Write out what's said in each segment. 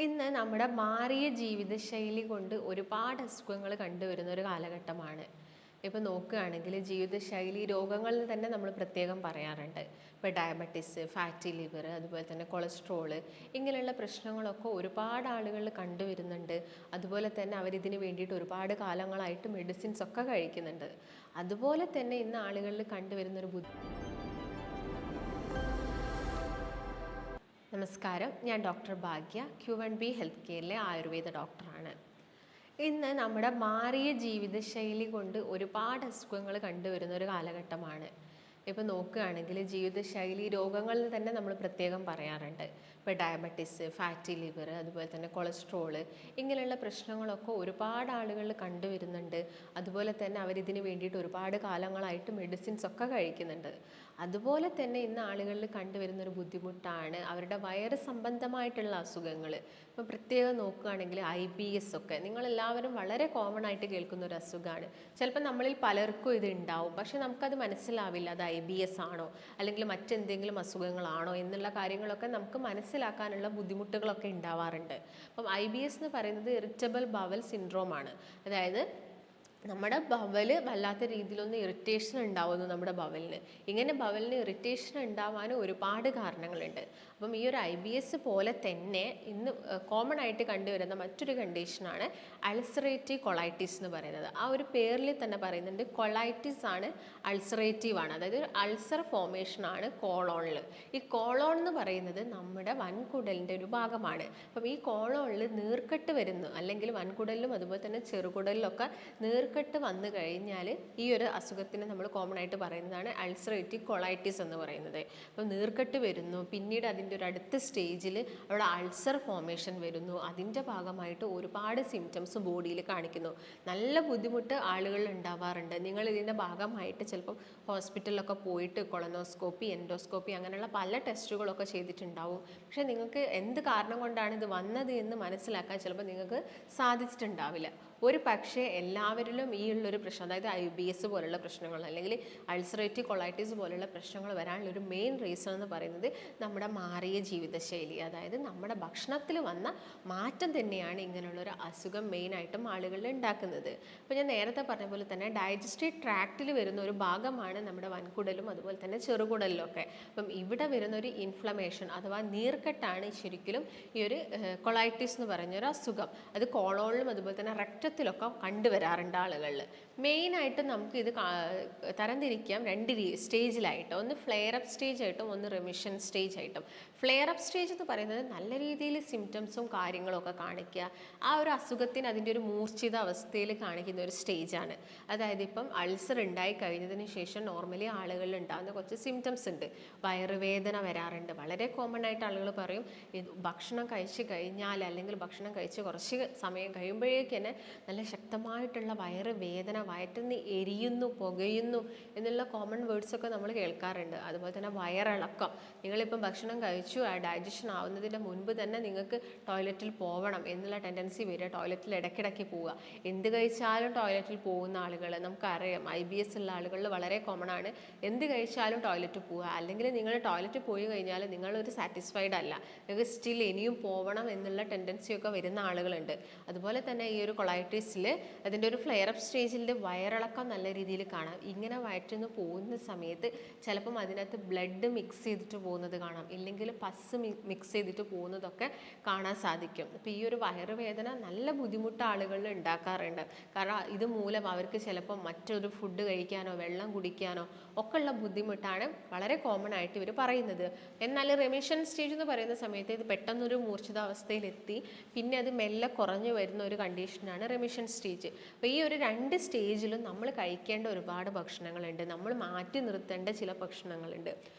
ഇന്ന് നമ്മുടെ മാറിയ ജീവിതശൈലി കൊണ്ട് ഒരുപാട് അസുഖങ്ങൾ കണ്ടുവരുന്ന ഒരു കാലഘട്ടമാണ്. ഇപ്പോൾ നോക്കുകയാണെങ്കിൽ ജീവിതശൈലി രോഗങ്ങളിൽ തന്നെ നമ്മൾ പ്രത്യേകം പറയാറുണ്ട്. ഇപ്പോൾ ഡയബറ്റിസ്, ഫാറ്റി ലിവർ, അതുപോലെ തന്നെ കൊളസ്ട്രോള്, ഇങ്ങനെയുള്ള പ്രശ്നങ്ങളൊക്കെ ഒരുപാട് ആളുകൾ കണ്ടുവരുന്നുണ്ട്. അതുപോലെ തന്നെ അവരിതിന് വേണ്ടിയിട്ട് ഒരുപാട് കാലങ്ങളായിട്ട് മെഡിസിൻസ് ഒക്കെ കഴിക്കുന്നുണ്ട്. അതുപോലെ തന്നെ ഇന്ന് ആളുകളിൽ കണ്ടുവരുന്നൊരു നമസ്കാരം, ഞാൻ ഡോക്ടർ ഭാഗ്യ, Q1B ഹെൽത്ത് കെയറിലെ ആയുർവേദ ഡോക്ടറാണ്. ഇന്ന് നമ്മുടെ മാറിയ ജീവിതശൈലി കൊണ്ട് ഒരുപാട് അസുഖങ്ങൾ കണ്ടുവരുന്ന ഒരു കാലഘട്ടമാണ്. ഇപ്പോൾ നോക്കുകയാണെങ്കിൽ ജീവിതശൈലി രോഗങ്ങളിൽ തന്നെ നമ്മൾ പ്രത്യേകം പറയാറുണ്ട്. ഇപ്പോൾ ഡയബറ്റിസ്, ഫാറ്റി ലിവർ, അതുപോലെ തന്നെ കൊളസ്ട്രോള്, ഇങ്ങനെയുള്ള പ്രശ്നങ്ങളൊക്കെ ഒരുപാട് ആളുകൾ കണ്ടുവരുന്നുണ്ട്. അതുപോലെ തന്നെ അവരിതിന് വേണ്ടിയിട്ട് ഒരുപാട് കാലങ്ങളായിട്ട് മെഡിസിൻസ് ഒക്കെ കഴിക്കുന്നുണ്ട്. അതുപോലെ തന്നെ ഇന്ന് ആളുകളിൽ കണ്ടുവരുന്നൊരു ബുദ്ധിമുട്ടാണ് അവരുടെ വയറ് സംബന്ധമായിട്ടുള്ള അസുഖങ്ങൾ. ഇപ്പോൾ പ്രത്യേകം നോക്കുകയാണെങ്കിൽ IBS ഒക്കെ നിങ്ങളെല്ലാവരും വളരെ കോമൺ ആയിട്ട് കേൾക്കുന്ന ഒരു അസുഖമാണ്. ചിലപ്പോൾ നമ്മളിൽ പലർക്കും ഇത് ഉണ്ടാവും, പക്ഷെ നമുക്കത് മനസ്സിലാവില്ല അത് IBS ആണോ അല്ലെങ്കിൽ മറ്റെന്തെങ്കിലും അസുഖങ്ങളാണോ എന്നുള്ള കാര്യങ്ങളൊക്കെ നമുക്ക് മനസ്സിലാക്കാനുള്ള ബുദ്ധിമുട്ടുകളൊക്കെ ഉണ്ടാവാറുണ്ട്. അപ്പം IBS എന്ന് പറയുന്നത് ഇറിറ്റബിൾ ബവൽ സിൻഡ്രോം ആണ്. അതായത് നമ്മുടെ ബവൽ വല്ലാത്ത രീതിയിലൊന്ന് ഇറിറ്റേഷൻ ഉണ്ടാവുന്നു നമ്മുടെ ബവലിന്. ഇങ്ങനെ ബവലിന് ഇറിറ്റേഷൻ ഉണ്ടാവാൻ ഒരുപാട് കാരണങ്ങളുണ്ട്. അപ്പം ഈ ഒരു IBS പോലെ തന്നെ ഇന്ന് കോമൺ ആയിട്ട് കണ്ടുവരുന്ന മറ്റൊരു കണ്ടീഷനാണ് അൾസറേറ്റീവ് കൊളൈറ്റിസ് എന്ന് പറയുന്നത്. ആ ഒരു പേരിൽ തന്നെ പറയുന്നുണ്ട്, കൊളൈറ്റിസ് ആണ്, അൾസറേറ്റീവ് ആണ്. അതായത് ഒരു അൾസർ ഫോർമേഷൻ ആണ് കോളോണിൽ. ഈ കോളോൺ എന്ന് പറയുന്നത് നമ്മുടെ വൻകുടലിൻ്റെ ഒരു ഭാഗമാണ്. അപ്പം ഈ കോളോണിൽ നീർക്കെട്ട് വരുന്നു, അല്ലെങ്കിൽ വൻകുടലിലും അതുപോലെ തന്നെ ചെറുകുടലിലൊക്കെ നീർക്കെട്ട് വന്നു കഴിഞ്ഞാൽ ഈ ഒരു അസുഖത്തിന് നമ്മൾ കോമൺ ആയിട്ട് പറയുന്നതാണ് അൾസറേറ്റീവ് കൊളൈറ്റിസ് എന്ന് പറയുന്നത്. അപ്പോൾ നീർക്കെട്ട് വരുന്നു, പിന്നീട് അതിൻ്റെ ഒരു അടുത്ത സ്റ്റേജിൽ അവിടെ അൾസർ ഫോർമേഷൻ വരുന്നു. അതിൻ്റെ ഭാഗമായിട്ട് ഒരുപാട് സിംറ്റംസ് ബോഡിയിൽ കാണിക്കുന്നു. നല്ല ബുദ്ധിമുട്ട് ആളുകളിൽ ഉണ്ടാവാറുണ്ട്. നിങ്ങൾ ഇതിൻ്റെ ഭാഗമായിട്ട് ചിലപ്പം ഹോസ്പിറ്റലിലൊക്കെ പോയിട്ട് കൊളനോസ്കോപ്പി, എൻഡോസ്കോപ്പി അങ്ങനെയുള്ള പല ടെസ്റ്റുകളൊക്കെ ചെയ്തിട്ടുണ്ടാവും. പക്ഷേ നിങ്ങൾക്ക് എന്ത് കാരണം കൊണ്ടാണ് ഇത് വന്നത് എന്ന് മനസ്സിലാക്കാൻ ചിലപ്പോൾ നിങ്ങൾക്ക് സാധിച്ചിട്ടുണ്ടാവില്ല. ഒരു പക്ഷേ എല്ലാവരിലും ഈ ഉള്ളൊരു പ്രശ്നം, അതായത് IBS പോലുള്ള പ്രശ്നങ്ങൾ അല്ലെങ്കിൽ അൾസറേറ്റീവ് കൊളൈറ്റിസ് പോലുള്ള പ്രശ്നങ്ങൾ വരാനുള്ള ഒരു മെയിൻ റീസൺ എന്ന് പറയുന്നത് നമ്മുടെ മാറിയ ജീവിതശൈലി, അതായത് നമ്മുടെ ഭക്ഷണത്തിൽ വന്ന മാറ്റം തന്നെയാണ് ഇങ്ങനെയുള്ളൊരു അസുഖം മെയിനായിട്ടും ആളുകളിൽ ഉണ്ടാക്കുന്നത്. അപ്പോൾ ഞാൻ നേരത്തെ പറഞ്ഞ പോലെ തന്നെ ഡൈജസ്റ്റീവ് ട്രാക്റ്റിൽ വരുന്ന ഒരു ഭാഗമാണ് നമ്മുടെ വൻകുടലും അതുപോലെ തന്നെ ചെറുകുടലിലും ഒക്കെ. അപ്പം ഇവിടെ വരുന്ന ഒരു ഇൻഫ്ലമേഷൻ അഥവാ നീർക്കെട്ടാണ് ശരിക്കും ഈ ഒരു കൊളൈറ്റിസ് എന്ന് പറഞ്ഞൊരു അസുഖം. അത് കോളോണിലും അതുപോലെ തന്നെ രക്തത്തിലൊക്കെ കണ്ടുവരാറുണ്ട് ആളുകളിൽ. മെയിനായിട്ട് നമുക്ക് ഇത് തരംതിരിക്കാം രണ്ട് സ്റ്റേജിലായിട്ട്. ഒന്ന് ഫ്ലെയർ അപ്പ് സ്റ്റേജ് ആയിട്ടും ഒന്ന് റിമിഷൻ സ്റ്റേജ് ആയിട്ടും. ഫ്ലെയർ അപ്പ് സ്റ്റേജ് എന്ന് പറയുന്നത് നല്ല രീതിയിൽ സിംറ്റംസും കാര്യങ്ങളും ഒക്കെ കാണിക്കുക, ആ ഒരു അസുഖത്തിന് അതിൻ്റെ ഒരു മൂർച്ഛിത അവസ്ഥയിൽ കാണിക്കുന്ന ഒരു സ്റ്റേജാണ്. അതായത് ഇപ്പം അൾസർ ഉണ്ടായി കഴിഞ്ഞതിന് ശേഷം നോർമലി ആളുകളിൽ ഉണ്ടാകുന്ന കുറച്ച് സിംറ്റംസ് ഉണ്ട്. വയറുവേദന വരാറുണ്ട്. വളരെ കോമൺ ആയിട്ട് ആളുകൾ പറയും ഭക്ഷണം കഴിച്ച് കഴിഞ്ഞാൽ അല്ലെങ്കിൽ ഭക്ഷണം കഴിച്ച് കുറച്ച് സമയം കഴിയുമ്പോഴേക്ക് തന്നെ നല്ല ശക്തമായിട്ടുള്ള വയറുവേദന, വയറ്റിന്ന് എരിയുന്നു, പുകയുന്നു എന്നുള്ള കോമൺ വേർഡ്സൊക്കെ നമ്മൾ കേൾക്കാറുണ്ട്. അതുപോലെ തന്നെ വയറിളക്കം. നിങ്ങളിപ്പം ഭക്ഷണം കഴിച്ചു, ആ ഡൈജഷൻ ആവുന്നതിൻ്റെ മുൻപ് തന്നെ നിങ്ങൾക്ക് ടോയ്ലറ്റിൽ പോകണം എന്നുള്ള ടെൻഡൻസി വരിക, ടോയ്ലറ്റിൽ ഇടയ്ക്കിടയ്ക്ക് പോവുക. എന്ത് കഴിച്ചാലും ടോയ്ലറ്റിൽ പോകുന്ന ആളുകൾ നമുക്കറിയാം. IBS ഉള്ള ആളുകളിൽ വളരെ കോമൺ ആണ് എന്ത് കഴിച്ചാലും ടോയ്ലറ്റിൽ പോവുക. അല്ലെങ്കിൽ നിങ്ങൾ ടോയ്ലറ്റിൽ പോയി കഴിഞ്ഞാൽ നിങ്ങളൊരു സാറ്റിസ്ഫൈഡ് അല്ല, നിങ്ങൾക്ക് സ്റ്റിൽ ഇനിയും പോകണം എന്നുള്ള ടെൻഡൻസിയൊക്കെ വരുന്ന ആളുകളുണ്ട്. അതുപോലെ തന്നെ ഈ ഒരു കൊളൈറ്റിസിൽ അതിൻ്റെ ഒരു ഫ്ലെയർ അപ്പ് സ്റ്റേജിൽ വയറിളക്കം നല്ല രീതിയിൽ കാണാം. ഇങ്ങനെ വയറ്റിന്ന് പോകുന്ന സമയത്ത് ചിലപ്പം അതിനകത്ത് ബ്ലഡ് മിക്സ് ചെയ്തിട്ട് പോകുന്നത് കാണാം, ഇല്ലെങ്കിൽ പസ് മിക്സ് ചെയ്തിട്ട് പോകുന്നതൊക്കെ കാണാൻ സാധിക്കും. അപ്പോൾ ഈ ഒരു വയറുവേദന നല്ല ബുദ്ധിമുട്ട് ആളുകളിൽ ഉണ്ടാക്കാറുണ്ട്. കാരണം ഇത് മൂലം അവർക്ക് ചിലപ്പോൾ മറ്റൊരു ഫുഡ് കഴിക്കാനോ വെള്ളം കുടിക്കാനോ ഒക്കെ ഉള്ള ബുദ്ധിമുട്ടാണ് വളരെ കോമൺ ആയിട്ട് ഇവർ പറയുന്നത്. എന്നാൽ റിമിഷൻ സ്റ്റേജ് എന്ന് പറയുന്ന സമയത്ത് ഇത് പെട്ടെന്നൊരു മൂർച്ഛിതാവസ്ഥയിലെത്തി പിന്നെ അത് മെല്ലെ കുറഞ്ഞു വരുന്ന ഒരു കണ്ടീഷനാണ് റിമിഷൻ സ്റ്റേജ്. അപ്പോൾ ഈ ഒരു രണ്ട് സ്റ്റേജിലും നമ്മൾ കഴിക്കേണ്ട ഒരുപാട് ഭക്ഷണങ്ങളുണ്ട്, നമ്മൾ മാറ്റി നിർത്തേണ്ട ചില ഭക്ഷണങ്ങളുണ്ട്.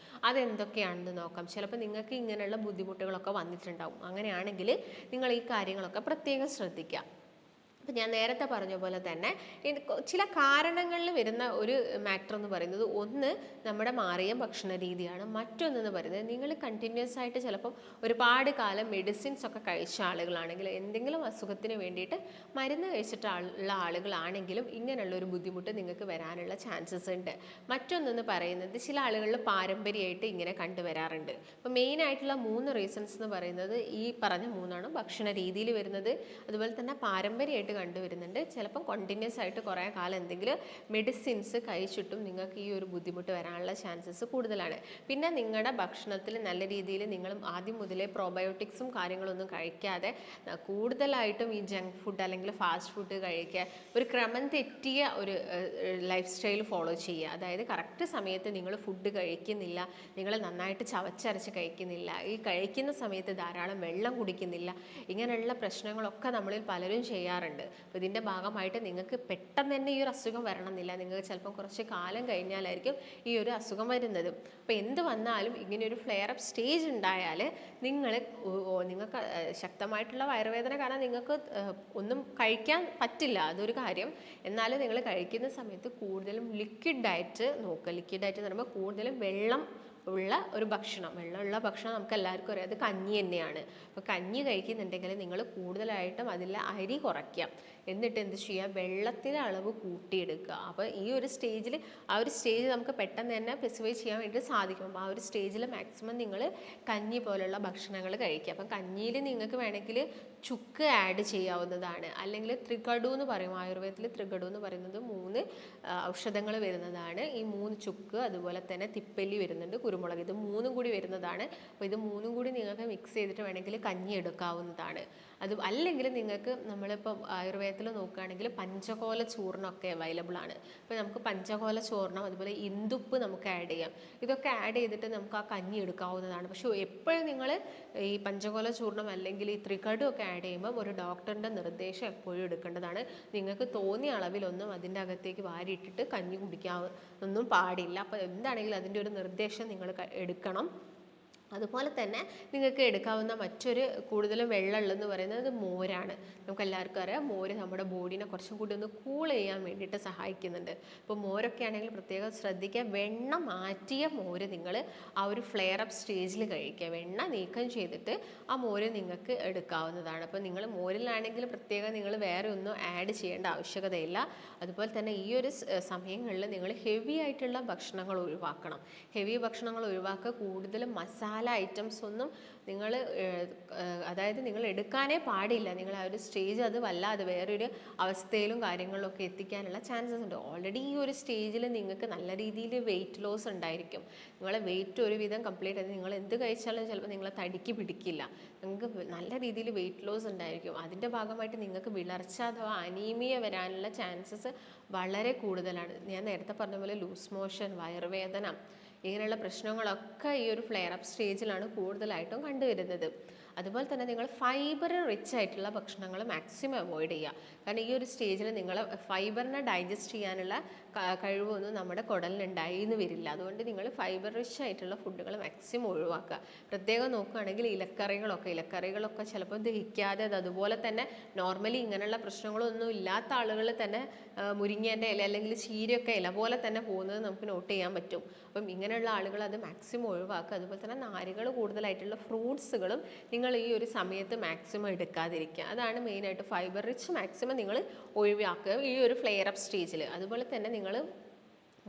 അതെന്തൊക്കെയാണെന്ന് നോക്കാം. ചിലപ്പോൾ നിങ്ങൾക്ക് ഇങ്ങനെയുള്ള ബുദ്ധിമുട്ടുകളൊക്കെ വന്നിട്ടുണ്ടാവും. അങ്ങനെയാണെങ്കിൽ നിങ്ങൾ ഈ കാര്യങ്ങളൊക്കെ പ്രത്യേകം ശ്രദ്ധിക്കുക. അപ്പോൾ ഞാൻ നേരത്തെ പറഞ്ഞ പോലെ തന്നെ ചില കാരണങ്ങളിൽ വരുന്ന ഒരു മാറ്റർ എന്ന് പറയുന്നത്, ഒന്ന് നമ്മുടെ മാറിയ ഭക്ഷണ രീതിയാണ്. മറ്റൊന്നെന്ന് പറയുന്നത്, നിങ്ങൾ കണ്ടിന്യൂസ് ആയിട്ട് ചിലപ്പം ഒരുപാട് കാലം മെഡിസിൻസ് ഒക്കെ കഴിച്ച ആളുകളാണെങ്കിൽ, എന്തെങ്കിലും അസുഖത്തിന് വേണ്ടിയിട്ട് മരുന്ന് കഴിച്ചിട്ടുള്ള ആളുകളാണെങ്കിലും ഇങ്ങനെയുള്ള ഒരു ബുദ്ധിമുട്ട് നിങ്ങൾക്ക് വരാനുള്ള ചാൻസസ് ഉണ്ട്. മറ്റൊന്നെന്ന് പറയുന്നത്, ചില ആളുകളിൽ പാരമ്പര്യമായിട്ട് ഇങ്ങനെ കണ്ടുവരാറുണ്ട്. അപ്പോൾ മെയിനായിട്ടുള്ള 3 റീസൺസ് എന്ന് പറയുന്നത് ഈ പറഞ്ഞ 3ആണ്. ഭക്ഷണ രീതിയിൽ വരുന്നത്, അതുപോലെ തന്നെ പാരമ്പര്യമായിട്ട് കണ്ടുവരുന്നുണ്ട്. ചിലപ്പോൾ കണ്ടിന്യൂസ് ആയിട്ട് കുറേ കാലം എന്തെങ്കിലും മെഡിസിൻസ് കഴിച്ചിട്ടും നിങ്ങൾക്ക് ഈ ഒരു ബുദ്ധിമുട്ട് വരാനുള്ള ചാൻസസ് കൂടുതലാണ്. പിന്നെ നിങ്ങളുടെ ഭക്ഷണത്തിൽ നല്ല രീതിയിൽ നിങ്ങൾ ആദ്യം മുതലേ പ്രോബയോട്ടിക്സും കാര്യങ്ങളൊന്നും കഴിക്കാതെ കൂടുതലായിട്ടും ഈ ജങ്ക് ഫുഡ് അല്ലെങ്കിൽ ഫാസ്റ്റ് ഫുഡ് കഴിക്കുക, ഒരു ക്രമം തെറ്റിയ ഒരു ലൈഫ് സ്റ്റൈൽ ഫോളോ ചെയ്യുക. അതായത് കറക്റ്റ് സമയത്ത് നിങ്ങൾ ഫുഡ് കഴിക്കുന്നില്ല, നിങ്ങൾ നന്നായിട്ട് ചവച്ചരച്ച് കഴിക്കുന്നില്ല, ഈ കഴിക്കുന്ന സമയത്ത് ധാരാളം വെള്ളം കുടിക്കുന്നില്ല, ഇങ്ങനെയുള്ള പ്രശ്നങ്ങളൊക്കെ നമ്മളിൽ പലരും ചെയ്യാറുണ്ട്. അപ്പോൾ ഇതിൻ്റെ ഭാഗമായിട്ട് നിങ്ങൾക്ക് പെട്ടെന്ന് തന്നെ ഈ ഒരു അസുഖം വരണമെന്നില്ല. നിങ്ങൾക്ക് ചിലപ്പോൾ കുറച്ച് കാലം കഴിഞ്ഞാലായിരിക്കും ഈ ഒരു അസുഖം വരുന്നത്. അപ്പോൾ എന്ത് വന്നാലും ഇങ്ങനെ ഒരു ഫ്ലെയർ അപ്പ് സ്റ്റേജ് ഉണ്ടായാൽ നിങ്ങൾക്ക് ശക്തമായിട്ടുള്ള വയറുവേദന, കാരണം നിങ്ങൾക്ക് ഒന്നും കഴിക്കാൻ പറ്റില്ല, അതൊരു കാര്യം. എന്നാലും നിങ്ങൾ കഴിക്കുന്ന സമയത്ത് കൂടുതലും ലിക്വിഡ് ഡയറ്റ് നോക്കുക. ലിക്വിഡ് ഡയറ്റ് എന്ന് പറയുമ്പോൾ കൂടുതലും വെള്ളം ഉള്ള ഒരു ഭക്ഷണം. വെള്ളമുള്ള ഭക്ഷണം നമുക്ക് എല്ലാവർക്കും അറിയാം, അത് കഞ്ഞി തന്നെയാണ്. അപ്പോൾ കഞ്ഞി കഴിക്കുന്നുണ്ടെങ്കിൽ നിങ്ങൾ കൂടുതലായിട്ടും അതിലെ അരി കുറയ്ക്കുക. എന്നിട്ട് എന്ത് ചെയ്യുക, വെള്ളത്തിൻ്റെ അളവ് കൂട്ടിയെടുക്കുക. അപ്പോൾ ഈ ഒരു സ്റ്റേജിൽ, ആ ഒരു സ്റ്റേജ് നമുക്ക് പെട്ടെന്ന് തന്നെ സ്പെസിഫൈ ചെയ്യാൻ വേണ്ടി സാധിക്കും. അപ്പോൾ ആ ഒരു സ്റ്റേജിൽ മാക്സിമം നിങ്ങൾ കഞ്ഞി പോലുള്ള ഭക്ഷണങ്ങൾ കഴിക്കുക. അപ്പം കഞ്ഞിയിൽ നിങ്ങൾക്ക് വേണമെങ്കിൽ ചുക്ക് ആഡ് ചെയ്യാവുന്നതാണ്. അല്ലെങ്കിൽ ത്രികടു എന്ന് പറയും, ആയുർവേദത്തിൽ ത്രികടു എന്ന് പറയുന്നത് 3 ഔഷധങ്ങൾ വരുന്നതാണ്. ഈ 3 ചുക്ക്, അതുപോലെ തന്നെ തിപ്പല്ലി വരുന്നുണ്ട്, കുരുമുളക്, ഇത് 3 കൂടി വരുന്നതാണ്. അപ്പോൾ ഇത് 3 കൂടി നിങ്ങൾക്ക് മിക്സ് ചെയ്തിട്ട് വേണമെങ്കിൽ കഞ്ഞി എടുക്കാവുന്നതാണ്. അത് അല്ലെങ്കിൽ നിങ്ങൾക്ക്, നമ്മളിപ്പോൾ ആയുർവേദത്തിൽ നോക്കുകയാണെങ്കിൽ പഞ്ചകോല ചൂർണ്ണമൊക്കെ അവൈലബിൾ ആണ്. അപ്പോൾ നമുക്ക് പഞ്ചകോല ചൂർണ്ണം, അതുപോലെ ഇന്ദുപ്പ് നമുക്ക് ആഡ് ചെയ്യാം. ഇതൊക്കെ ആഡ് ചെയ്തിട്ട് നമുക്ക് ആ കഞ്ഞി എടുക്കാവുന്നതാണ്. പക്ഷേ എപ്പോഴും നിങ്ങൾ ഈ പഞ്ചകോല ചൂർണ്ണം അല്ലെങ്കിൽ ഈ ത്രികടു ഒക്കെ ആഡ് ചെയ്യുമ്പോൾ ഒരു ഡോക്ടറിൻ്റെ നിർദ്ദേശം എപ്പോഴും എടുക്കേണ്ടതാണ്. നിങ്ങൾക്ക് തോന്നിയ അളവിലൊന്നും അതിൻ്റെ അകത്തേക്ക് വാരിയിട്ടിട്ട് കഞ്ഞി കുടിക്കാനൊന്നും പാടില്ല. അപ്പോൾ എന്താണെങ്കിലും അതിൻ്റെ ഒരു നിർദ്ദേശം നിങ്ങൾ എടുക്കണം. അതുപോലെ തന്നെ നിങ്ങൾക്ക് എടുക്കാവുന്ന മറ്റൊരു കൂടുതലും വെള്ളമുള്ളതെന്ന് പറയുന്നത് മോരാണ്. നമുക്ക് എല്ലാവർക്കും അറിയാം, മോര് നമ്മുടെ ബോഡീനെ കുറച്ചും കൂടി ഒന്ന് കൂൾ ചെയ്യാൻ വേണ്ടിയിട്ട് സഹായിക്കുന്നുണ്ട്. അപ്പോൾ മോരൊക്കെ ആണെങ്കിൽ പ്രത്യേകം ശ്രദ്ധിക്കുക, വെണ്ണ മാറ്റിയ മോര് നിങ്ങൾ ആ ഒരു ഫ്ലെയർ അപ്പ് സ്റ്റേജിൽ കഴിക്കുക. വെണ്ണ നീക്കം ചെയ്തിട്ട് ആ മോര് നിങ്ങൾക്ക് എടുക്കാവുന്നതാണ്. അപ്പോൾ നിങ്ങൾ മോരിലാണെങ്കിൽ പ്രത്യേകം നിങ്ങൾ വേറെ ഒന്നും ആഡ് ചെയ്യേണ്ട ആവശ്യകതയില്ല. അതുപോലെ തന്നെ ഈ ഒരു സമയങ്ങളിൽ നിങ്ങൾ ഹെവി ആയിട്ടുള്ള ഭക്ഷണങ്ങൾ ഒഴിവാക്കണം. ഹെവി ഭക്ഷണങ്ങൾ ഒഴിവാക്കുക. കൂടുതലും മസാല ഐറ്റംസ് ഒന്നും നിങ്ങൾ, അതായത് നിങ്ങൾ എടുക്കാനേ പാടില്ല. നിങ്ങൾ ആ ഒരു സ്റ്റേജ് അത് വല്ലാതെ വേറൊരു അവസ്ഥയിലും കാര്യങ്ങളിലൊക്കെ എത്തിക്കാനുള്ള ചാൻസസ് ഉണ്ട്. ഓൾറെഡി ഈ ഒരു സ്റ്റേജിൽ നിങ്ങൾക്ക് നല്ല രീതിയിൽ വെയിറ്റ് ലോസ് ഉണ്ടായിരിക്കും. നിങ്ങളെ വെയിറ്റ് ഒരുവിധം കംപ്ലീറ്റ് ആയി, നിങ്ങൾ എന്ത് കഴിച്ചാലും ചിലപ്പോൾ നിങ്ങളെ തടിക്ക് പിടിക്കില്ല. നിങ്ങൾക്ക് നല്ല രീതിയിൽ വെയിറ്റ് ലോസ് ഉണ്ടായിരിക്കും. അതിൻ്റെ ഭാഗമായിട്ട് നിങ്ങൾക്ക് വിളർച്ച അഥവാ അനീമിയ വരാനുള്ള ചാൻസസ് വളരെ കൂടുതലാണ്. ഞാൻ നേരത്തെ പറഞ്ഞ പോലെ ലൂസ് മോഷൻ, വയറുവേദന, ഇങ്ങനെയുള്ള പ്രശ്നങ്ങളൊക്കെ ഈ ഒരു ഫ്ലെയർ അപ്പ് സ്റ്റേജിലാണ് കൂടുതലായിട്ടും കണ്ടുവരുന്നത്. അതുപോലെ തന്നെ നിങ്ങൾ ഫൈബർ റിച്ച് ആയിട്ടുള്ള ഭക്ഷണങ്ങൾ മാക്സിമം അവോയ്ഡ് ചെയ്യുക. കാരണം ഈ ഒരു സ്റ്റേജിൽ നിങ്ങൾ ഫൈബറിനെ ഡൈജസ്റ്റ് ചെയ്യാനുള്ള കഴിവൊന്നും നമ്മുടെ കുടലിനുണ്ടായി എന്ന് വരില്ല. അതുകൊണ്ട് നിങ്ങൾ ഫൈബർ റിച്ച് ആയിട്ടുള്ള ഫുഡുകൾ മാക്സിമം ഒഴിവാക്കുക. പ്രത്യേകം നോക്കുകയാണെങ്കിൽ ഇലക്കറികളൊക്കെ ചിലപ്പോൾ ദഹിക്കാതെ, അത് അതുപോലെ തന്നെ നോർമലി ഇങ്ങനെയുള്ള പ്രശ്നങ്ങളൊന്നും ഇല്ലാത്ത ആളുകൾ തന്നെ മുരിങ്ങേൻ്റെ ഇല അല്ലെങ്കിൽ ചീരയൊക്കെ ഇല പോലെ തന്നെ പോകുന്നത് നമുക്ക് നോട്ട് ചെയ്യാൻ പറ്റും. അപ്പം ഇങ്ങനെയുള്ള ആളുകൾ അത് മാക്സിമം ഒഴിവാക്കുക. അതുപോലെ തന്നെ നാരുകൾ കൂടുതലായിട്ടുള്ള ഫ്രൂട്ട്സുകളും നിങ്ങൾ ഈ ഒരു സമയത്ത് മാക്സിമം എടുക്കാതിരിക്കുക. അതാണ് മെയിനായിട്ട്. ഫൈബർ റിച്ച് മാക്സിമം നിങ്ങൾ ഒഴിവാക്കുക ഈ ഒരു ഫ്ലെയർ അപ്പ് സ്റ്റേജിൽ. അതുപോലെ തന്നെ നിങ്ങൾ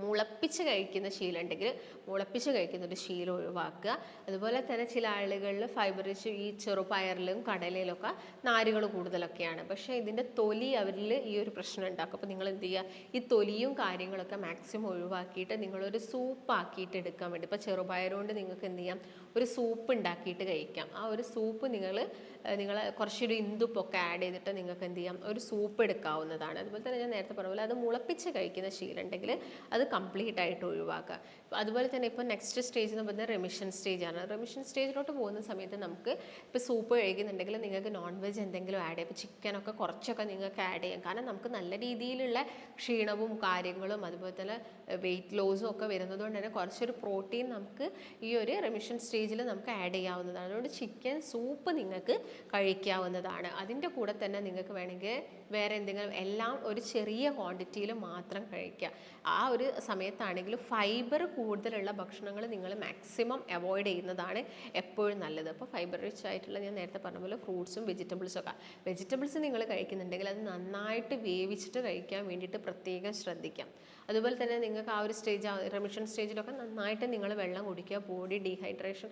മുളപ്പിച്ച് കഴിക്കുന്ന ശീലം ഉണ്ടെങ്കിൽ മുളപ്പിച്ച് കഴിക്കുന്ന ഒരു ശീലം ഒഴിവാക്കുക. അതുപോലെ തന്നെ ചില ആളുകളിൽ ഫൈബർ റിച്ച് ഈ ചെറുപയറിലും കടലയിലൊക്കെ നാരുകൾ കൂടുതലൊക്കെയാണ്. പക്ഷേ ഇതിൻ്റെ തൊലി അവരിൽ ഈ ഒരു പ്രശ്നം ഉണ്ടാക്കും. അപ്പോൾ നിങ്ങൾ എന്ത് ചെയ്യുക, ഈ തൊലിയും കാര്യങ്ങളൊക്കെ മാക്സിമം ഒഴിവാക്കിയിട്ട് നിങ്ങളൊരു സൂപ്പ് ആക്കിയിട്ട് എടുക്കാൻ വേണ്ടി, ഇപ്പോൾ ചെറുപയർ കൊണ്ട് നിങ്ങൾക്ക് എന്ത് ചെയ്യാം, ഒരു സൂപ്പ് ഉണ്ടാക്കിയിട്ട് കഴിക്കാം. ആ ഒരു സൂപ്പ് നിങ്ങൾ കുറച്ചൊരു ഇന്ദുപ്പൊക്കെ ആഡ് ചെയ്തിട്ട് നിങ്ങൾക്ക് എന്ത് ചെയ്യാം, ഒരു സൂപ്പ് എടുക്കാവുന്നതാണ്. അതുപോലെ തന്നെ ഞാൻ നേരത്തെ പറഞ്ഞ പോലെ അത് മുളപ്പിച്ച് കഴിക്കുന്ന ശീലം ഉണ്ടെങ്കിൽ അത് കംപ്ലീറ്റ് ആയിട്ട് ഒഴിവാക്കുക. അതുപോലെ തന്നെ ഇപ്പോൾ നെക്സ്റ്റ് സ്റ്റേജ് എന്ന് പറയുന്നത് റെമിഷൻ സ്റ്റേജാണ്. റെമിഷൻ സ്റ്റേജിലോട്ട് പോകുന്ന സമയത്ത് നമുക്ക് ഇപ്പോൾ സൂപ്പ് കഴിക്കുന്നുണ്ടെങ്കിൽ നിങ്ങൾക്ക് നോൺ വെജ് എന്തെങ്കിലും ആഡ് ചെയ്യാം. ഇപ്പോൾ ചിക്കനൊക്കെ കുറച്ചൊക്കെ നിങ്ങൾക്ക് ആഡ് ചെയ്യാം. കാരണം നമുക്ക് നല്ല രീതിയിലുള്ള ക്ഷീണവും കാര്യങ്ങളും അതുപോലെ തന്നെ വെയിറ്റ് ലോസും ഒക്കെ വരുന്നത് കൊണ്ട് തന്നെ കുറച്ചൊരു പ്രോട്ടീൻ നമുക്ക് ഈ ഒരു റെമിഷൻ സ്റ്റേജിൽ നമുക്ക് ആഡ് ചെയ്യാവുന്നതാണ്. അതുകൊണ്ട് ചിക്കൻ സൂപ്പ് നിങ്ങൾക്ക് കഴിക്കാവുന്നതാണ്. അതിൻ്റെ കൂടെ തന്നെ നിങ്ങൾക്ക് വേണമെങ്കിൽ വേറെ എന്തെങ്കിലും എല്ലാം ഒരു ചെറിയ ക്വാണ്ടിറ്റിയിൽ മാത്രം കഴിക്കുക. ആ ഒരു സമയത്താണെങ്കിൽ ഫൈബർ കൂടുതലുള്ള ഭക്ഷണങ്ങൾ നിങ്ങൾ മാക്സിമം അവോയ്ഡ് ചെയ്യുന്നതാണ് എപ്പോഴും നല്ലത്. അപ്പോൾ ഫൈബർ റിച്ച് ആയിട്ടുള്ള ഞാൻ നേരത്തെ പറഞ്ഞ പോലെ ഫ്രൂട്ട്സും വെജിറ്റബിൾസും ഒക്കെ, വെജിറ്റബിൾസ് നിങ്ങൾ കഴിക്കുന്നുണ്ടെങ്കിൽ അത് നന്നായിട്ട് വേവിച്ചിട്ട് കഴിക്കാൻ വേണ്ടിയിട്ട് പ്രത്യേകം ശ്രദ്ധിക്കാം. അതുപോലെ തന്നെ നിങ്ങൾക്ക് ആ ഒരു സ്റ്റേജ് റെമിഷൻ സ്റ്റേജിലൊക്കെ നന്നായിട്ട് നിങ്ങൾ വെള്ളം കുടിക്കുക. ബോഡി ഡീഹൈഡ്രേഷൻ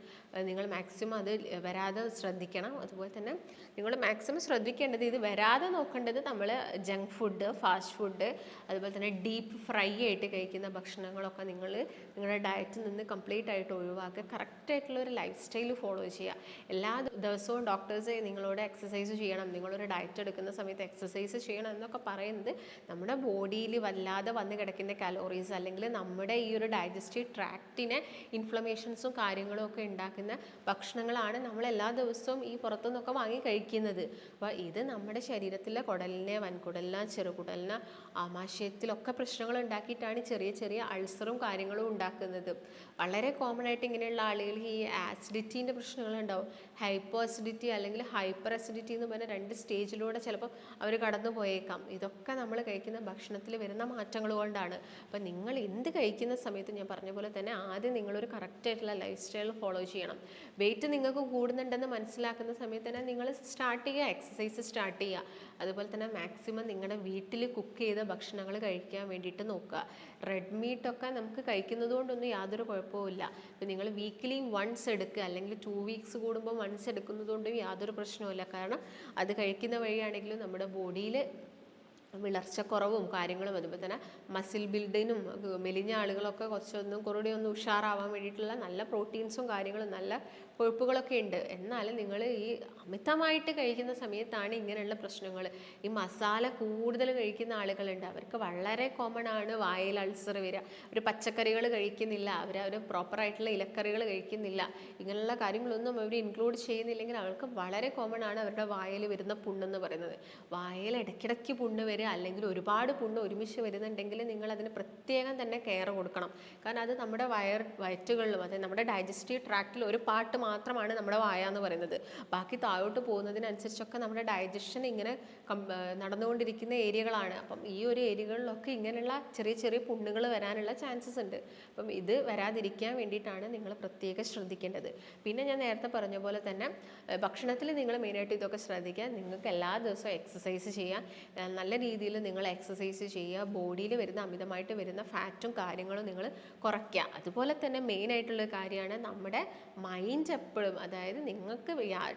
നിങ്ങൾ മാക്സിമം അത് വരാതെ ശ്രദ്ധിക്കണം. അതുപോലെ തന്നെ നിങ്ങൾ മാക്സിമം ശ്രദ്ധിക്കേണ്ടത്, ഇത് വരാതെ നോക്കേണ്ടത് നമ്മൾ ജങ്ക് ഫുഡ്, ഫാസ്റ്റ് ഫുഡ്, അതുപോലെ തന്നെ ഡീപ്പ് ഫ്രൈ ആയിട്ട് കഴിക്കുന്ന ഭക്ഷണങ്ങളൊക്കെ നിങ്ങൾ നിങ്ങളുടെ ഡയറ്റിൽ നിന്ന് കംപ്ലീറ്റ് ആയിട്ട് ഒഴിവാക്കുക. കറക്റ്റായിട്ടുള്ള ഒരു ലൈഫ് സ്റ്റൈൽ ഫോളോ ചെയ്യുക. എല്ലാ ദിവസവും ഡോക്ടേഴ്സ് നിങ്ങളോട് എക്സസൈസ് ചെയ്യണം, നിങ്ങളൊരു ഡയറ്റ് എടുക്കുന്ന സമയത്ത് എക്സസൈസ് ചെയ്യണം എന്നൊക്കെ പറയുന്നത് നമ്മുടെ ബോഡിയിൽ വല്ലാതെ വന്ന് കിടക്കുന്ന കലോറീസ് അല്ലെങ്കിൽ നമ്മുടെ ഈ ഒരു ഡൈജസ്റ്റീവ് ട്രാക്റ്റിനെ ഇൻഫ്ലമേഷൻസും കാര്യങ്ങളും ഒക്കെ ഉണ്ടാക്കുന്ന ഭക്ഷണങ്ങളാണ് നമ്മൾ എല്ലാ ദിവസവും ഈ പുറത്തുനിന്നൊക്കെ വാങ്ങി കഴിക്കുന്നത്. അപ്പോൾ ഇത് നമ്മുടെ ശരീരത്തിലെ കുടലിനെ, വൻകുടലിനെ, ചെറുകുടലിനെ, ആമാശയത്തിലൊക്കെ പ്രശ്നങ്ങൾ ഉണ്ടാക്കിയിട്ടാണ് ചെറിയ ചെറിയ അൾസറും കാര്യങ്ങളും ഉണ്ടാക്കുന്നത്. വളരെ കോമൺ ആയിട്ട് ഇങ്ങനെയുള്ള ആളുകൾക്ക് ഈ ആസിഡിറ്റീൻ്റെ പ്രശ്നങ്ങളുണ്ടാവും. ഹൈപ്പോ അസിഡിറ്റി അല്ലെങ്കിൽ ഹൈപ്പർ അസിഡിറ്റി എന്ന് പറഞ്ഞ 2 സ്റ്റേജിലൂടെ ചിലപ്പോൾ അവർ കടന്നു പോയേക്കാം. ഇതൊക്കെ നമ്മൾ കഴിക്കുന്ന ഭക്ഷണത്തിൽ വരുന്ന മാറ്റങ്ങൾ കൊണ്ടാണ്. അപ്പോൾ നിങ്ങൾ എന്ത് കഴിക്കുന്ന സമയത്ത് ഞാൻ പറഞ്ഞ പോലെ തന്നെ ആദ്യം നിങ്ങളൊരു കറക്റ്റായിട്ടുള്ള ലൈഫ് സ്റ്റൈൽ ഫോളോ ചെയ്യണം. വെയിറ്റ് നിങ്ങൾക്ക് കൂടുന്നുണ്ടെന്ന് മനസ്സിലാക്കുന്ന സമയത്ത് തന്നെ നിങ്ങൾ സ്റ്റാർട്ട് ചെയ്യുക, എക്സസൈസ് സ്റ്റാർട്ട് ചെയ്യുക. അതുപോലെ തന്നെ മാക്സിമം നിങ്ങളുടെ വീട്ടിൽ കുക്ക് ചെയ്ത ഭക്ഷണങ്ങൾ കഴിക്കാൻ വേണ്ടിയിട്ട് നോക്കുക. റെഡ് മീറ്റൊക്കെ നമുക്ക് കഴിക്കുന്നത് കൊണ്ടൊന്നും യാതൊരു കുഴപ്പവുമില്ല. ഇപ്പോൾ നിങ്ങൾ വീക്കിലി വൺസ് എടുക്കുക അല്ലെങ്കിൽ 2 വീക്സ് കൂടുമ്പോൾ വൺസ് എടുക്കുന്നത് കൊണ്ടും യാതൊരു പ്രശ്നവുമില്ല. കാരണം അത് കഴിക്കുന്ന വഴിയാണെങ്കിലും നമ്മുടെ ബോഡിയിൽ വിളർച്ചക്കുറവും കാര്യങ്ങളും, അതുപോലെ തന്നെ മസിൽ ബിൽഡിനും മെലിഞ്ഞ ആളുകളൊക്കെ കുറച്ചുകൂടി ഒന്ന് ഉഷാറാവാൻ വേണ്ടിയിട്ടുള്ള നല്ല പ്രോട്ടീൻസും കാര്യങ്ങളും നല്ല കൊഴുപ്പുകളൊക്കെ ഉണ്ട്. എന്നാൽ നിങ്ങൾ ഈ അമിതമായിട്ട് കഴിക്കുന്ന സമയത്താണ് ഇങ്ങനെയുള്ള പ്രശ്നങ്ങൾ. ഈ മസാല കൂടുതൽ കഴിക്കുന്ന ആളുകളുണ്ട്, അവർക്ക് വളരെ കോമൺ ആണ് വായിൽ അൾസർ വരിക. ഒരു പച്ചക്കറികൾ കഴിക്കുന്നില്ല, അവർ പ്രോപ്പറായിട്ടുള്ള ഇലക്കറികൾ കഴിക്കുന്നില്ല, ഇങ്ങനെയുള്ള കാര്യങ്ങളൊന്നും അവർ ഇൻക്ലൂഡ് ചെയ്യുന്നില്ലെങ്കിൽ അവർക്ക് വളരെ കോമൺ ആണ് അവരുടെ വായിൽ വരുന്ന പുണ്ണെന്ന് പറയുന്നത്. വായിൽ ഇടയ്ക്കിടയ്ക്ക് പുണ്ണ് വരിക അല്ലെങ്കിൽ ഒരുപാട് പുണ്ണ് ഒരുമിച്ച് വരുന്നുണ്ടെങ്കിൽ നിങ്ങൾ അതിന് പ്രത്യേകം തന്നെ കെയർ കൊടുക്കണം. കാരണം അത് നമ്മുടെ വയറ്റുകളിലും, അതായത് നമ്മുടെ ഡൈജസ്റ്റീവ് ട്രാക്റ്റിൽ ഒരു പാർട്ട് മാത്രമാണ് നമ്മുടെ വായ എന്ന് പറയുന്നത്. ബാക്കി താഴോട്ട് പോകുന്നതിനനുസരിച്ചൊക്കെ നമ്മുടെ ഡൈജഷൻ ഇങ്ങനെ നടന്നുകൊണ്ടിരിക്കുന്ന ഏരിയകളാണ്. അപ്പം ഈ ഒരു ഏരിയകളിലൊക്കെ ഇങ്ങനെയുള്ള ചെറിയ ചെറിയ പുണ്ണുകൾ വരാനുള്ള ചാൻസസ് ഉണ്ട്. അപ്പം ഇത് വരാതിരിക്കാൻ വേണ്ടിയിട്ടാണ് നിങ്ങൾ പ്രത്യേകം ശ്രദ്ധിക്കേണ്ടത്. പിന്നെ ഞാൻ നേരത്തെ പറഞ്ഞ പോലെ തന്നെ ഭക്ഷണത്തിൽ നിങ്ങൾ മെയിനായിട്ട് ഇതൊക്കെ ശ്രദ്ധിക്കുക. നിങ്ങൾക്ക് എല്ലാ ദിവസവും എക്സസൈസ് ചെയ്യുക, നല്ല രീതിയിൽ നിങ്ങൾ എക്സസൈസ് ചെയ്യുക. ബോഡിയിൽ വരുന്ന അമിതമായിട്ട് വരുന്ന ഫാറ്റും കാര്യങ്ങളും നിങ്ങൾ കുറയ്ക്കുക. അതുപോലെ തന്നെ മെയിനായിട്ടുള്ള കാര്യമാണ് നമ്മുടെ മൈൻഡ് എപ്പോഴും, അതായത് നിങ്ങൾക്ക്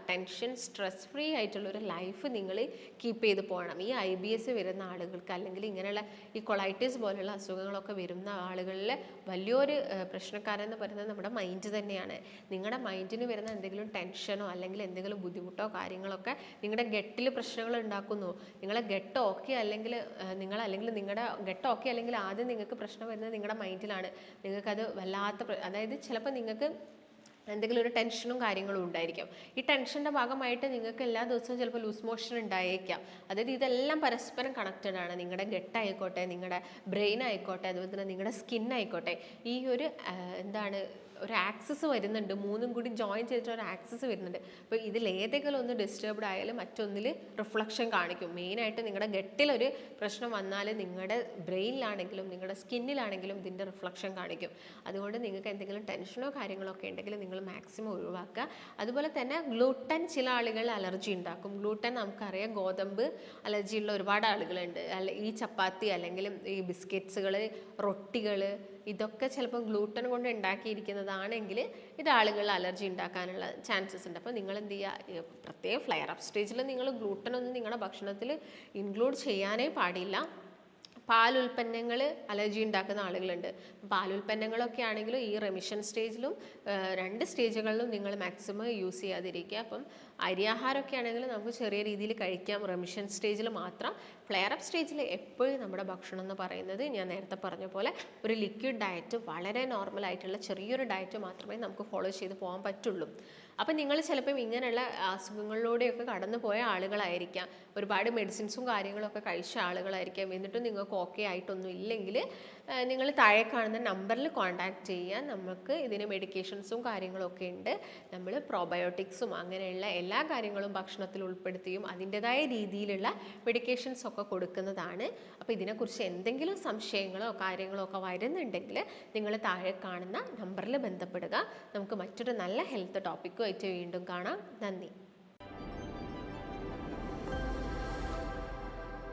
ടെൻഷൻ സ്ട്രെസ് ഫ്രീ ആയിട്ടുള്ളൊരു ലൈഫ് നിങ്ങൾ കീപ്പ് ചെയ്ത് പോകണം. ഈ IBS വരുന്ന ആളുകൾക്ക് അല്ലെങ്കിൽ ഇങ്ങനെയുള്ള ഈ കൊളൈറ്റിസ് പോലുള്ള അസുഖങ്ങളൊക്കെ വരുന്ന ആളുകളിൽ വലിയൊരു പ്രശ്നക്കാരെന്ന് പറയുന്നത് നമ്മുടെ മൈൻഡ് തന്നെയാണ്. നിങ്ങളുടെ മൈൻഡിന് വരുന്ന എന്തെങ്കിലും ടെൻഷനോ അല്ലെങ്കിൽ എന്തെങ്കിലും ബുദ്ധിമുട്ടോ കാര്യങ്ങളൊക്കെ നിങ്ങളുടെ ഗട്ടിൽ പ്രശ്നങ്ങൾ ഉണ്ടാക്കുന്നു. നിങ്ങളെ ഗട്ട് ഓക്കെ അല്ലെങ്കിൽ നിങ്ങളുടെ ഗട്ട് ഓക്കെ അല്ലെങ്കിൽ ആദ്യം നിങ്ങൾക്ക് പ്രശ്നം വരുന്നത് നിങ്ങളുടെ മൈൻഡിലാണ്. നിങ്ങൾക്കത് വല്ലാത്ത അതായത് ചിലപ്പോൾ നിങ്ങൾക്ക് എന്തെങ്കിലും ഒരു ടെൻഷനും കാര്യങ്ങളും ഉണ്ടായിരിക്കും. ഈ ടെൻഷൻ്റെ ഭാഗമായിട്ട് നിങ്ങൾക്ക് എല്ലാ ദിവസവും ചിലപ്പോൾ ലൂസ് മോഷൻ ഉണ്ടായേക്കാം. അതായത് ഇതെല്ലാം പരസ്പരം കണക്റ്റഡ് ആണ്. നിങ്ങളുടെ ഗട്ട് ആയിക്കോട്ടെ, നിങ്ങളുടെ ബ്രെയിൻ ആയിക്കോട്ടെ, അതുപോലെ തന്നെ നിങ്ങളുടെ സ്കിൻ ആയിക്കോട്ടെ, ഈ ഒരു ഒരു ആക്സസ് വരുന്നുണ്ട്. 3ഉം കൂടി ജോയിൻ ചെയ്തിട്ട് ഒരു ആക്സസ് വരുന്നുണ്ട്. അപ്പോൾ ഇതിലേതെങ്കിലും ഒന്ന് ഡിസ്റ്റർബ്ഡ് ആയാലും മറ്റൊന്നിൽ റിഫ്ലക്ഷൻ കാണിക്കും. മെയിനായിട്ട് നിങ്ങളുടെ ഗട്ടിലൊരു പ്രശ്നം വന്നാൽ നിങ്ങളുടെ ബ്രെയിനിലാണെങ്കിലും നിങ്ങളുടെ സ്കിന്നിലാണെങ്കിലും ഇതിൻ്റെ റിഫ്ലക്ഷൻ കാണിക്കും. അതുകൊണ്ട് നിങ്ങൾക്ക് എന്തെങ്കിലും ടെൻഷനോ കാര്യങ്ങളോ ഒക്കെ ഉണ്ടെങ്കിൽ നിങ്ങൾ മാക്സിമം ഒഴിവാക്കുക. അതുപോലെ തന്നെ ഗ്ലൂട്ടൻ ചില ആളുകൾ അലർജി ഉണ്ടാക്കും. ഗ്ലൂട്ടൻ നമുക്കറിയാം, ഗോതമ്പ് അലർജിയുള്ള ഒരുപാട് ആളുകളുണ്ട്. ഈ ചപ്പാത്തി അല്ലെങ്കിൽ ഈ ബിസ്ക്കറ്റ്സുകൾ, റൊട്ടികൾ, ഇതൊക്കെ ചിലപ്പോൾ ഗ്ലൂട്ടൻ കൊണ്ട് ഉണ്ടാക്കിയിരിക്കുന്നതാണെങ്കിൽ ഇത് ആളുകൾ അലർജി ഉണ്ടാക്കാനുള്ള ചാൻസസ് ഉണ്ട്. അപ്പോൾ നിങ്ങൾ എന്ത് ചെയ്യുക, പ്രത്യേകം ഫ്ലെയർ അപ്പ് സ്റ്റേജിൽ നിങ്ങൾ ഗ്ലൂട്ടനൊന്നും നിങ്ങളുടെ ഭക്ഷണത്തിൽ ഇൻക്ലൂഡ് ചെയ്യാനേ പാടില്ല. പാലുൽപ്പന്നങ്ങൾ അലർജി ഉണ്ടാക്കുന്ന ആളുകളുണ്ട്. പാലുൽപ്പന്നങ്ങളൊക്കെ ആണെങ്കിലും ഈ റെമിഷൻ സ്റ്റേജിലും 2 സ്റ്റേജുകളിലും നിങ്ങൾ മാക്സിമം യൂസ് ചെയ്യാതിരിക്കുക. അപ്പം അരിയാഹാരമൊക്കെ ആണെങ്കിൽ നമുക്ക് ചെറിയ രീതിയിൽ കഴിക്കാം റെമിഷൻ സ്റ്റേജിൽ മാത്രം. ഫ്ലെയർ അപ്പ് സ്റ്റേജിൽ എപ്പോഴും നമ്മുടെ ഭക്ഷണം എന്ന് പറയുന്നത് ഞാൻ നേരത്തെ പറഞ്ഞ പോലെ ഒരു ലിക്വിഡ് ഡയറ്റ്, വളരെ നോർമൽ ആയിട്ടുള്ള ചെറിയൊരു ഡയറ്റ് മാത്രമേ നമുക്ക് ഫോളോ ചെയ്ത് പോകാൻ പറ്റുള്ളൂ. അപ്പം നിങ്ങൾ ചിലപ്പം ഇങ്ങനെയുള്ള അസുഖങ്ങളിലൂടെയൊക്കെ കടന്നു പോയ ആളുകളായിരിക്കാം, ഒരുപാട് മെഡിസിൻസും കാര്യങ്ങളൊക്കെ കഴിച്ച ആളുകളായിരിക്കാം. എന്നിട്ടും നിങ്ങൾക്ക് ഓക്കെ ആയിട്ടൊന്നും ഇല്ലെങ്കിൽ നിങ്ങൾ താഴെ കാണുന്ന നമ്പറിൽ കോൺടാക്ട് ചെയ്യുക. നമുക്ക് ഇതിന് മെഡിക്കേഷൻസും കാര്യങ്ങളൊക്കെ ഉണ്ട്. നമ്മൾ പ്രോബയോട്ടിക്സും അങ്ങനെയുള്ള എല്ലാ കാര്യങ്ങളും ഭക്ഷണത്തിൽ ഉൾപ്പെടുത്തിയും അതിൻ്റെതായ രീതിയിലുള്ള മെഡിക്കേഷൻസ് ഒക്കെ കൊടുക്കുന്നതാണ്. അപ്പോൾ ഇതിനെക്കുറിച്ച് എന്തെങ്കിലും സംശയങ്ങളോ കാര്യങ്ങളോ ഒക്കെ വരുന്നുണ്ടെങ്കിൽ നിങ്ങൾ താഴെ കാണുന്ന നമ്പറിൽ ബന്ധപ്പെടുക. നമുക്ക് മറ്റൊരു നല്ല ഹെൽത്ത് ടോപ്പിക്കുമായിട്ട് വീണ്ടും കാണാം. നന്ദി.